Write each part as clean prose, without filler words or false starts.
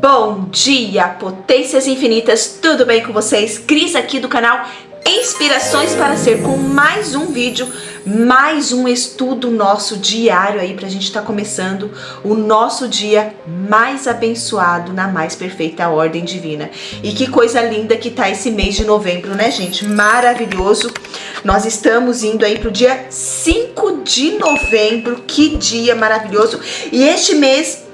Bom dia, potências infinitas, tudo bem com vocês? Cris aqui do canal Inspirações para Ser, com mais um vídeo, mais um estudo nosso diário aí pra gente estar começando o nosso dia mais abençoado na mais perfeita ordem divina. E que coisa linda que tá esse mês de novembro, né, gente? Maravilhoso. Nós estamos indo aí pro dia 5 de novembro, que dia maravilhoso. E este mês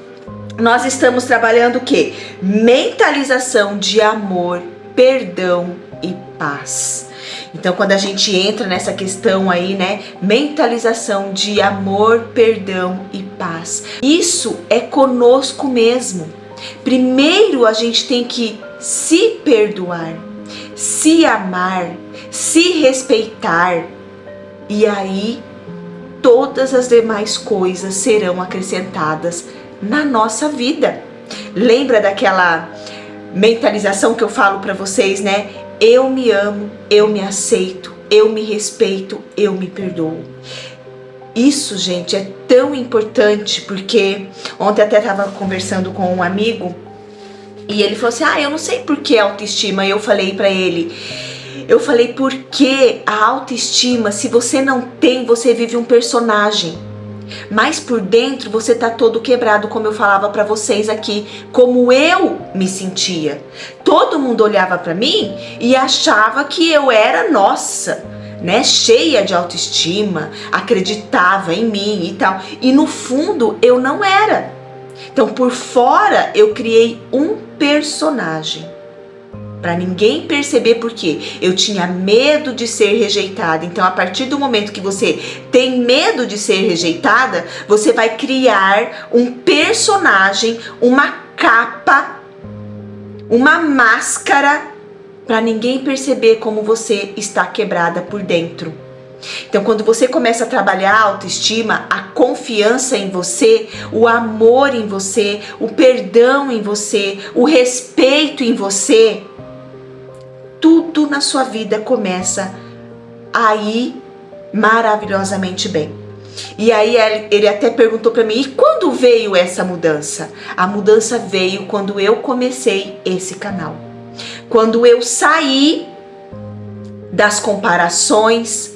nós estamos trabalhando o quê? Mentalização de amor, perdão e paz. Então, quando a gente entra nessa questão aí, né? Mentalização de amor, perdão e paz. Isso é conosco mesmo. Primeiro a gente tem que se perdoar, se amar, se respeitar. E aí, todas as demais coisas serão acrescentadas na nossa vida. Lembra daquela mentalização que eu falo para vocês, né? Eu me amo, eu me aceito, eu me respeito, eu me perdoo. Isso, gente, é tão importante, porque ontem até estava conversando com um amigo e ele falou assim: eu não sei por que autoestima. E eu falei para ele, porque a autoestima, se você não tem, você vive um personagem. Mas por dentro você tá todo quebrado, como eu falava pra vocês aqui, como eu me sentia. Todo mundo olhava pra mim e achava que eu era, nossa, né, cheia de autoestima, acreditava em mim e tal. E no fundo eu não era. Então por fora eu criei um personagem. Para ninguém perceber, porque eu tinha medo de ser rejeitada. Então, a partir do momento que você tem medo de ser rejeitada, você vai criar um personagem, uma capa, uma máscara, para ninguém perceber como você está quebrada por dentro. Então, quando você começa a trabalhar a autoestima, a confiança em você, o amor em você, o perdão em você, o respeito em você, tudo na sua vida começa a ir maravilhosamente bem. E aí ele até perguntou para mim: e quando veio essa mudança? A mudança veio quando eu comecei esse canal. Quando eu saí das comparações,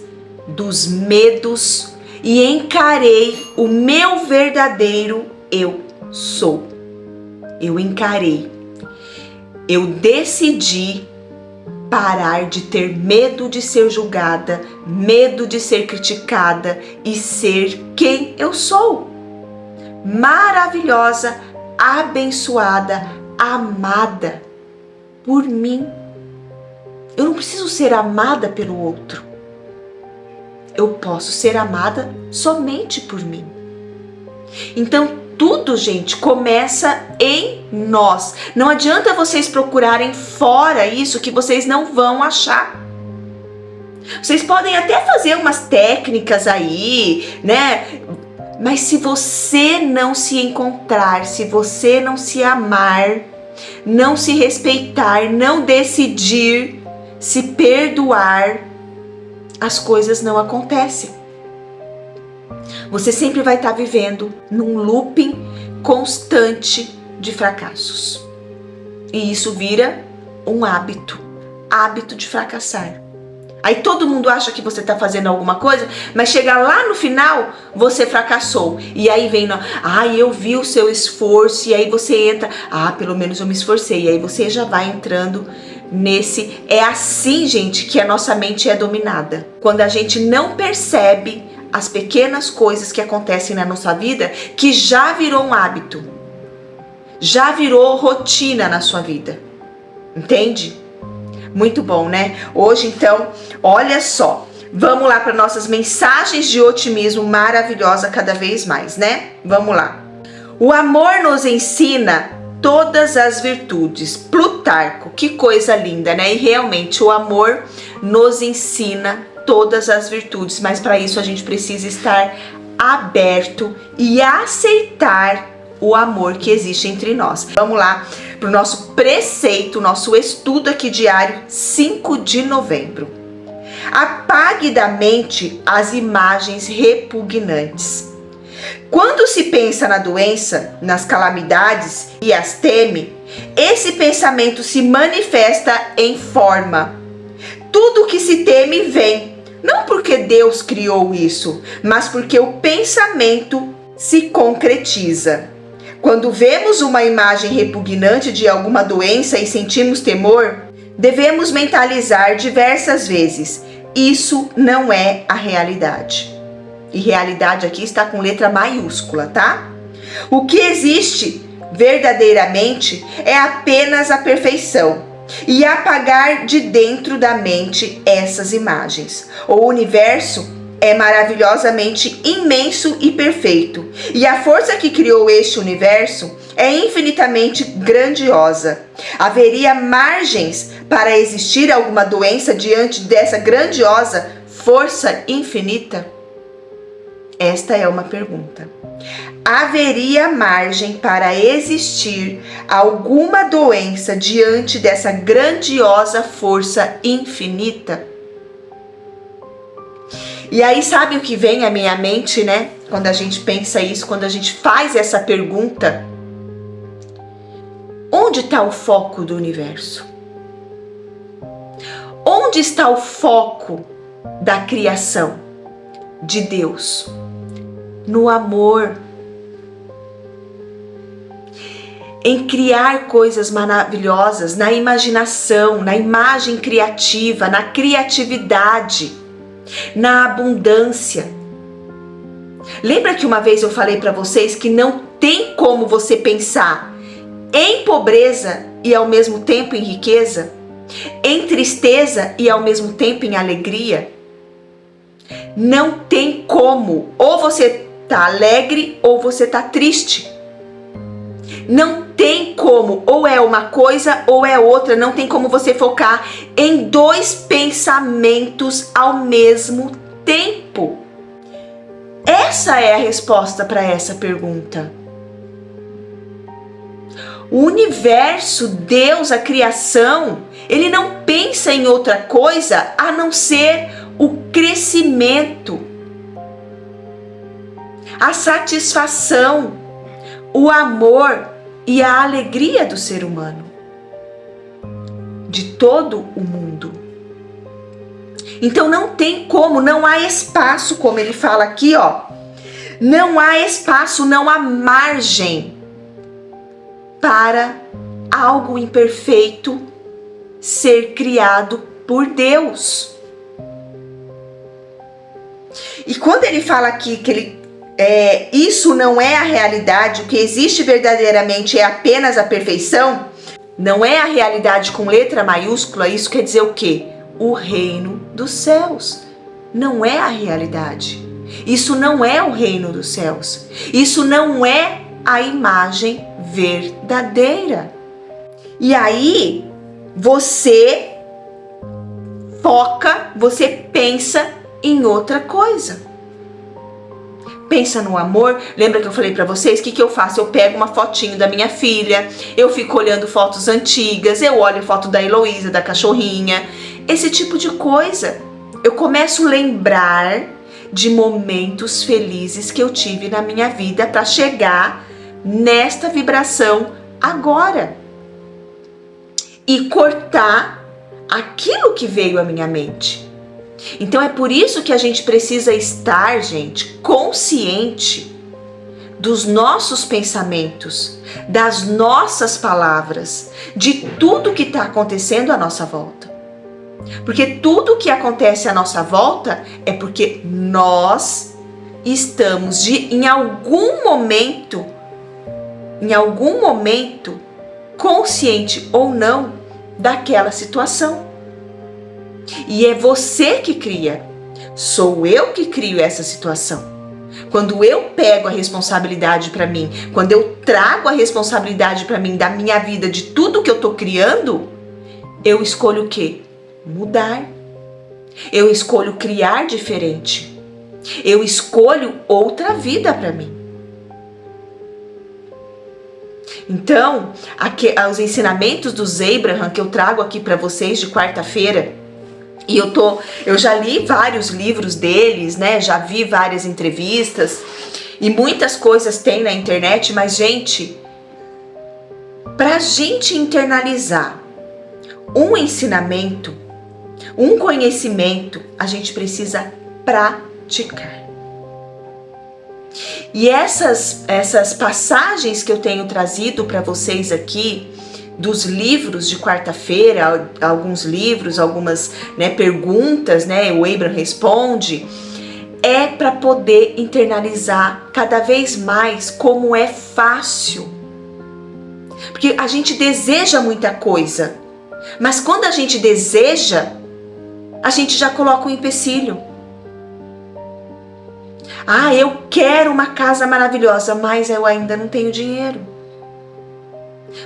dos medos e encarei o meu verdadeiro eu sou. Eu encarei. Eu decidi parar de ter medo de ser julgada, medo de ser criticada e ser quem eu sou. Maravilhosa, abençoada, amada por mim. Eu não preciso ser amada pelo outro. Eu posso ser amada somente por mim. Então, tudo, gente, começa em nós. Não adianta vocês procurarem fora isso, que vocês não vão achar. Vocês podem até fazer umas técnicas aí, né? Mas se você não se encontrar, se você não se amar, não se respeitar, não decidir se perdoar, as coisas não acontecem. Você sempre vai estar vivendo num looping constante de fracassos. E isso vira um hábito de fracassar. Aí todo mundo acha que você está fazendo alguma coisa, mas chega lá no final, você fracassou. E aí vem, eu vi o seu esforço, e aí você entra, pelo menos eu me esforcei. E aí você já vai entrando nesse... É assim, gente, que a nossa mente é dominada. Quando a gente não percebe as pequenas coisas que acontecem na nossa vida, que já virou um hábito, já virou rotina na sua vida, entende? Muito bom, né? Hoje, então, olha só, vamos lá para nossas mensagens de otimismo maravilhosa cada vez mais, né? Vamos lá. O amor nos ensina todas as virtudes. Plutarco, que coisa linda, né? E realmente o amor nos ensina todas as virtudes, mas para isso a gente precisa estar aberto e aceitar o amor que existe entre nós. Vamos lá para o nosso preceito, nosso estudo aqui diário, 5 de novembro. Apague da mente as imagens repugnantes. Quando se pensa na doença, nas calamidades e as teme, esse pensamento se manifesta em forma. Tudo que se teme vem, não porque Deus criou isso, mas porque o pensamento se concretiza. Quando vemos uma imagem repugnante de alguma doença e sentimos temor, devemos mentalizar diversas vezes: isso não é a realidade. E realidade aqui está com letra maiúscula, tá? O que existe verdadeiramente é apenas a perfeição e apagar de dentro da mente essas imagens. O universo é maravilhosamente imenso e perfeito, e a força que criou este universo é infinitamente grandiosa. Haveria margens para existir alguma doença diante dessa grandiosa força infinita? Esta é uma pergunta. Haveria margem para existir alguma doença diante dessa grandiosa força infinita? E aí, sabe o que vem à minha mente, né? Quando a gente pensa isso, quando a gente faz essa pergunta: onde está o foco do universo? Onde está o foco da criação de Deus? No amor, em criar coisas maravilhosas, na imaginação, na imagem criativa, na criatividade, na abundância. Lembra que uma vez eu falei para vocês que não tem como você pensar em pobreza e ao mesmo tempo em riqueza, em tristeza e ao mesmo tempo em alegria? Não tem como, ou você tá alegre ou você tá triste. Não tem como, ou é uma coisa ou é outra. Não tem como você focar em dois pensamentos ao mesmo tempo. Essa é a resposta para essa pergunta. O universo, Deus, a criação, ele não pensa em outra coisa a não ser o crescimento, a satisfação, o amor e a alegria do ser humano, de todo o mundo. Então não tem como, não há espaço, como ele fala aqui, ó, não há espaço, não há margem para algo imperfeito ser criado por Deus. E quando ele fala aqui que isso não é a realidade, o que existe verdadeiramente é apenas a perfeição, não é a realidade com letra maiúscula, isso quer dizer o quê? O reino dos céus. Não é a realidade. Isso não é o reino dos céus. Isso não é a imagem verdadeira. E aí, você foca, você pensa em outra coisa. Pensa no amor. Lembra que eu falei pra vocês? O que eu faço? Eu pego uma fotinho da minha filha, eu fico olhando fotos antigas, eu olho a foto da Heloísa, da cachorrinha, esse tipo de coisa. Eu começo a lembrar de momentos felizes que eu tive na minha vida para chegar nesta vibração agora e cortar aquilo que veio à minha mente. Então é por isso que a gente precisa estar, gente, consciente dos nossos pensamentos, das nossas palavras, de tudo que está acontecendo à nossa volta. Porque tudo que acontece à nossa volta é porque nós estamos em algum momento, consciente ou não, daquela situação. E é você que cria. Sou eu que crio essa situação. Quando eu pego a responsabilidade para mim, quando eu trago a responsabilidade para mim da minha vida, de tudo que eu tô criando, eu escolho o quê? Mudar. Eu escolho criar diferente. Eu escolho outra vida para mim. Então, os ensinamentos do Abraham que eu trago aqui para vocês de quarta-feira, e eu já li vários livros deles, né? Já vi várias entrevistas. E muitas coisas tem na internet, mas gente, para a gente internalizar um ensinamento, um conhecimento, a gente precisa praticar. E essas passagens que eu tenho trazido para vocês aqui, dos livros de quarta-feira, alguns livros, algumas perguntas, o Abraham responde, é para poder internalizar cada vez mais como é fácil. Porque a gente deseja muita coisa, mas quando a gente deseja, a gente já coloca um empecilho. Ah, eu quero uma casa maravilhosa, mas eu ainda não tenho dinheiro.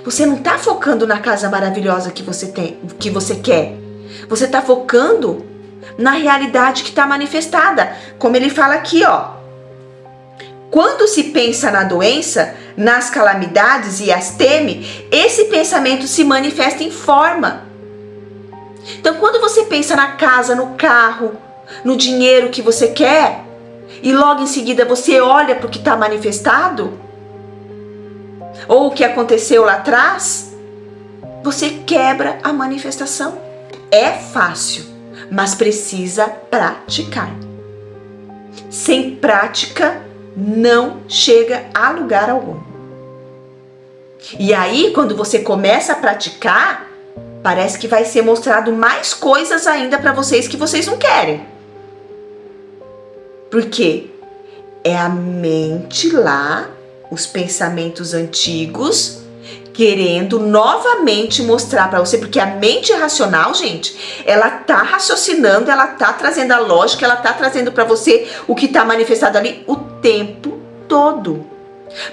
Você não está focando na casa maravilhosa que você quer. Você está focando na realidade que está manifestada. Como ele fala aqui, ó. Quando se pensa na doença, nas calamidades e as teme, esse pensamento se manifesta em forma. Então, quando você pensa na casa, no carro, no dinheiro que você quer, e logo em seguida você olha para o que está manifestado, ou o que aconteceu lá atrás, você quebra a manifestação. É fácil, mas precisa praticar. Sem prática, não chega a lugar algum. E aí, quando você começa a praticar, parece que vai ser mostrado mais coisas ainda para vocês que vocês não querem. Porque é a mente lá, os pensamentos antigos, querendo novamente mostrar para você, porque a mente racional, gente, ela tá raciocinando, ela tá trazendo a lógica, ela tá trazendo para você o que tá manifestado ali o tempo todo.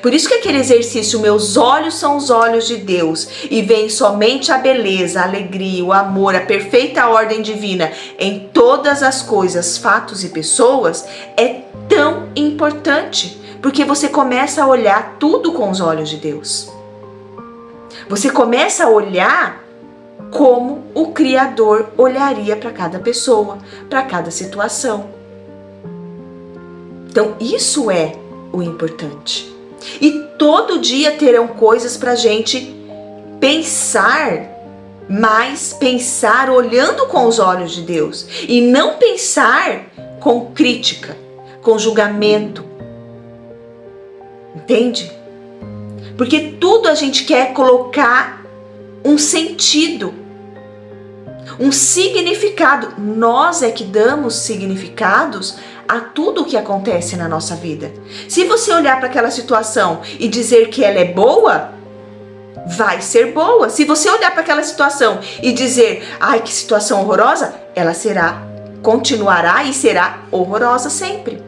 Por isso que aquele exercício, meus olhos são os olhos de Deus e veem somente a beleza, a alegria, o amor, a perfeita ordem divina em todas as coisas, fatos e pessoas, é tão importante, porque você começa a olhar tudo com os olhos de Deus. Você começa a olhar como o Criador olharia para cada pessoa, para cada situação. Então, isso é o importante. E todo dia terão coisas para a gente pensar, mas pensar olhando com os olhos de Deus. E não pensar com crítica, com julgamento. Entende? Porque tudo a gente quer colocar um sentido, um significado. Nós é que damos significados a tudo o que acontece na nossa vida. Se você olhar para aquela situação e dizer que ela é boa, vai ser boa. Se você olhar para aquela situação e dizer, ai, que situação horrorosa, ela continuará e será horrorosa sempre.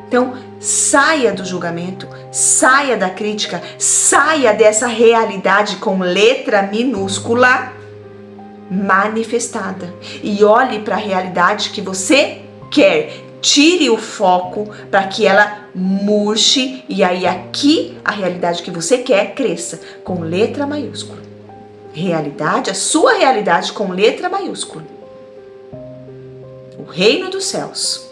Então, saia do julgamento, saia da crítica, saia dessa realidade com letra minúscula manifestada e olhe para a realidade que você quer. Tire o foco para que ela murche e aí aqui a realidade que você quer cresça com letra maiúscula. Realidade, a sua realidade com letra maiúscula. O reino dos céus.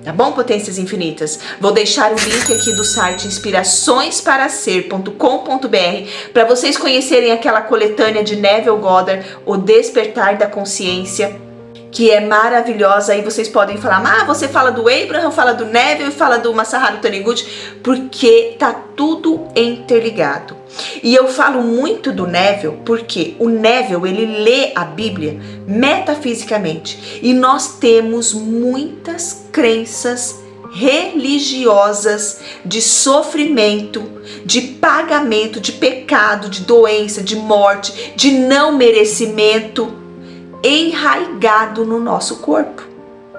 Tá bom, potências infinitas? Vou deixar o link aqui do site inspiraçõesparaser.com.br para vocês conhecerem aquela coletânea de Neville Goddard, O Despertar da Consciência, que é maravilhosa. Aí vocês podem falar, você fala do Abraham, fala do Neville, fala do Masaharu Taniguchi, porque tá tudo interligado. E eu falo muito do Neville porque o Neville, ele lê a Bíblia metafisicamente. E nós temos muitas crenças religiosas de sofrimento, de pagamento, de pecado, de doença, de morte, de não merecimento, enraigado no nosso corpo,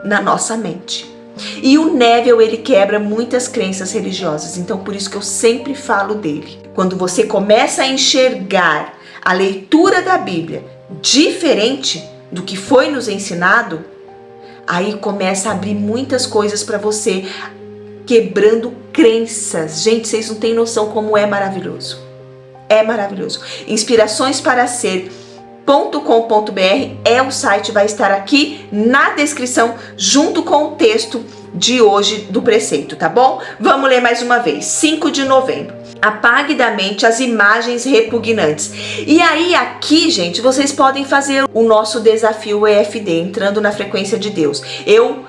na nossa mente. E o Neville, ele quebra muitas crenças religiosas, então por isso que eu sempre falo dele. Quando você começa a enxergar a leitura da Bíblia diferente do que foi nos ensinado, aí começa a abrir muitas coisas para você, quebrando crenças. Gente, vocês não têm noção como é maravilhoso. É maravilhoso. Inspiraçõesparaser.com.br é o site, vai estar aqui na descrição junto com o texto de hoje do preceito, tá bom? Vamos ler mais uma vez. 5 de novembro. Apague da mente as imagens repugnantes. E aí aqui, gente, vocês podem fazer o nosso desafio EFD, entrando na frequência de Deus. Eu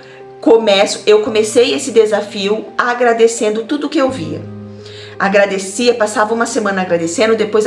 comecei esse desafio agradecendo tudo que eu via. Agradecia, passava uma semana agradecendo, depois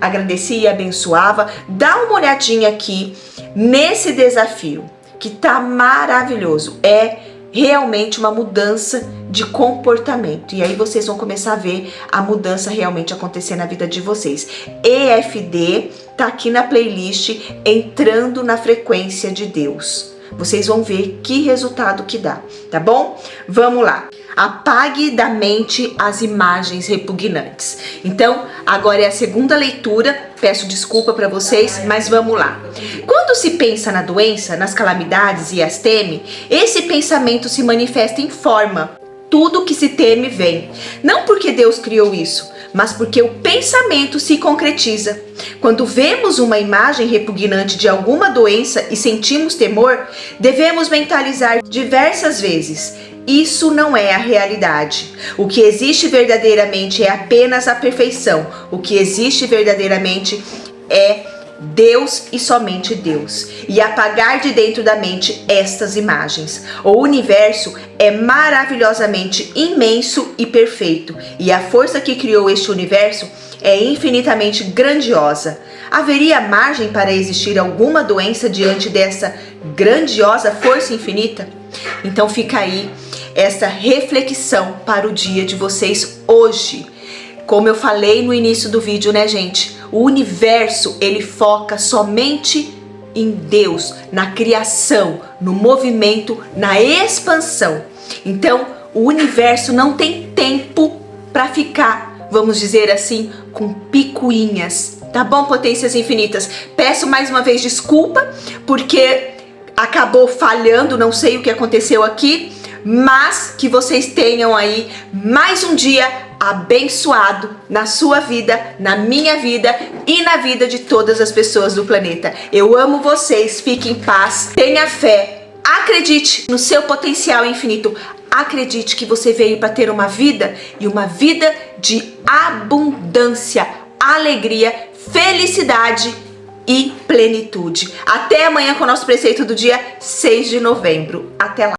agradecia e abençoava. Dá uma olhadinha aqui nesse desafio, que tá maravilhoso. É realmente uma mudança de comportamento. E aí vocês vão começar a ver a mudança realmente acontecer na vida de vocês. EFD tá aqui na playlist, entrando na frequência de Deus. Vocês vão ver que resultado que dá, tá bom? Vamos lá. Apague da mente as imagens repugnantes. Então, agora é a segunda leitura. Peço desculpa para vocês, mas vamos lá. Quando se pensa na doença, nas calamidades e as teme, esse pensamento se manifesta em forma. Tudo que se teme vem. Não porque Deus criou isso, mas porque o pensamento se concretiza. Quando vemos uma imagem repugnante de alguma doença e sentimos temor, devemos mentalizar diversas vezes: isso não é a realidade. O que existe verdadeiramente é apenas a perfeição. O que existe verdadeiramente é Deus e somente Deus. E apagar de dentro da mente estas imagens. O universo é maravilhosamente imenso e perfeito. E a força que criou este universo é infinitamente grandiosa. Haveria margem para existir alguma doença diante dessa grandiosa força infinita? Então fica aí essa reflexão para o dia de vocês hoje. Como eu falei no início do vídeo, né, gente? O universo, ele foca somente em Deus, na criação, no movimento, na expansão. Então, o universo não tem tempo para ficar, vamos dizer assim, com picuinhas. Tá bom, potências infinitas? Peço mais uma vez desculpa, porque acabou falhando, não sei o que aconteceu aqui, mas que vocês tenham aí mais um dia abençoado na sua vida, na minha vida e na vida de todas as pessoas do planeta. Eu amo vocês, fique em paz, tenha fé, acredite no seu potencial infinito, acredite que você veio para ter uma vida e uma vida de abundância, alegria, felicidade e plenitude. Até amanhã com o nosso preceito do dia 6 de novembro. Até lá!